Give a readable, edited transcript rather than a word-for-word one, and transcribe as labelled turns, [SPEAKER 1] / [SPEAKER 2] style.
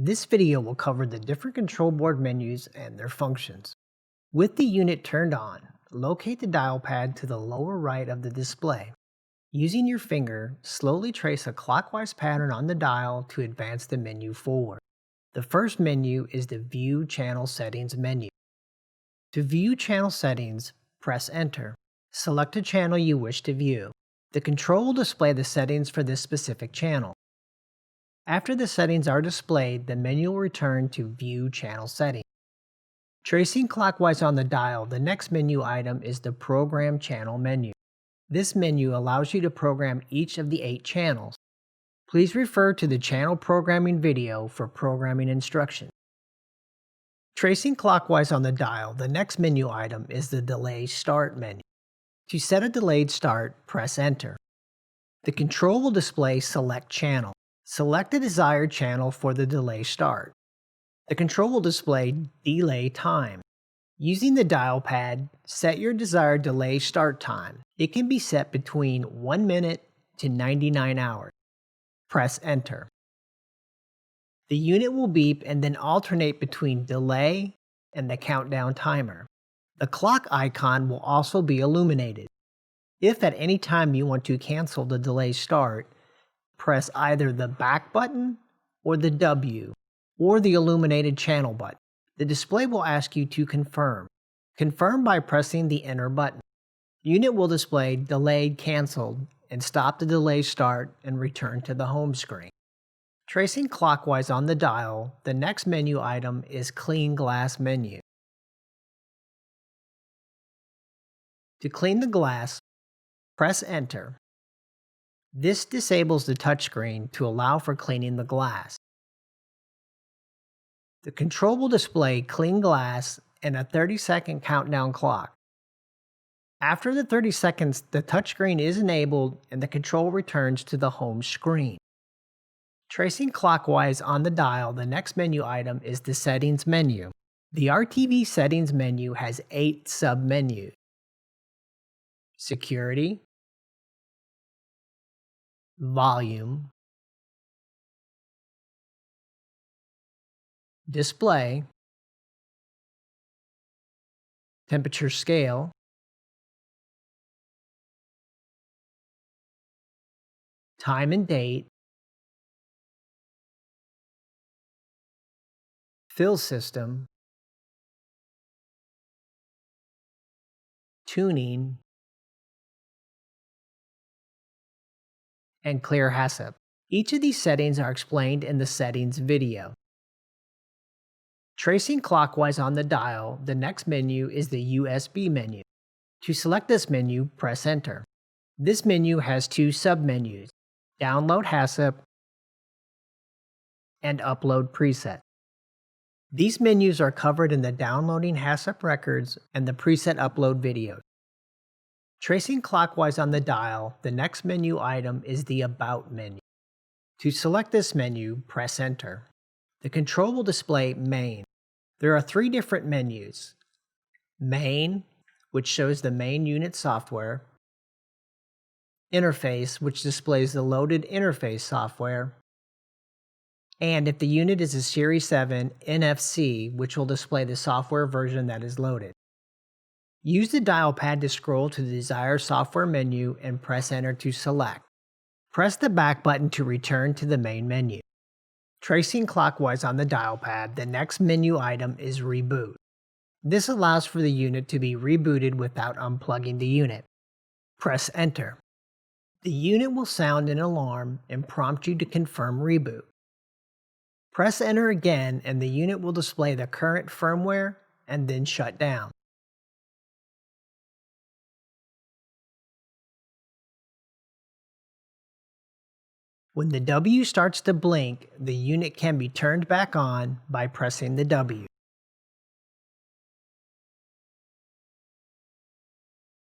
[SPEAKER 1] This video will cover the different control board menus and their functions. With the unit turned on, locate the dial pad to the lower right of the display. Using your finger, slowly trace a clockwise pattern on the dial to advance the menu forward. The first menu is the View Channel Settings menu. To view channel settings, press Enter. Select a channel you wish to view. The control will display the settings for this specific channel. After the settings are displayed, the menu will return to View Channel Settings. Tracing clockwise on the dial, the next menu item is the Program Channel menu. This menu allows you to program each of the 8 channels. Please refer to the channel programming video for programming instructions. Tracing clockwise on the dial, the next menu item is the Delay Start menu. To set a delayed start, press Enter. The control will display Select Channel. Select the desired channel for the delay start. The control will display Delay Time. Using the dial pad, set your desired delay start time. It can be set between 1 minute to 99 hours. Press Enter. The unit will beep and then alternate between delay and the countdown timer. The clock icon will also be illuminated. If at any time you want to cancel the delay start, press either the back button or the W or the illuminated channel button. The display will ask you to confirm. Confirm by pressing the Enter button. Unit will display Delayed Canceled and stop the delay start and return to the home screen. Tracing clockwise on the dial, the next menu item is Clean Glass menu. To clean the glass, press Enter. This disables the touchscreen to allow for cleaning the glass. The control will display Clean Glass and a 30-second countdown clock. After the 30 seconds, the touchscreen is enabled and the control returns to the home screen. Tracing clockwise on the dial, the next menu item is the Settings menu. The RTV Settings menu has 8 sub-menus: Security, Volume, Display, Temperature Scale, Time and Date, Fill System, Tuning, and Clear HACCP. Each of these settings are explained in the Settings video. Tracing clockwise on the dial, the next menu is the USB menu. To select this menu, press Enter. This menu has 2 sub-menus: Download HACCP and Upload Preset. These menus are covered in the Downloading HACCP Records and the Preset Upload videos. Tracing clockwise on the dial, the next menu item is the About menu. To select this menu, press Enter. The control will display Main. There are 3 different menus: Main, which shows the main unit software; Interface, which displays the loaded interface software; and if the unit is a Series 7, NFC, which will display the software version that is loaded. Use the dial pad to scroll to the desired software menu and press Enter to select. Press the back button to return to the main menu. Tracing clockwise on the dial pad, the next menu item is Reboot. This allows for the unit to be rebooted without unplugging the unit. Press Enter. The unit will sound an alarm and prompt you to confirm reboot. Press Enter again and the unit will display the current firmware and then shut down. When the W starts to blink, the unit can be turned back on by pressing the W.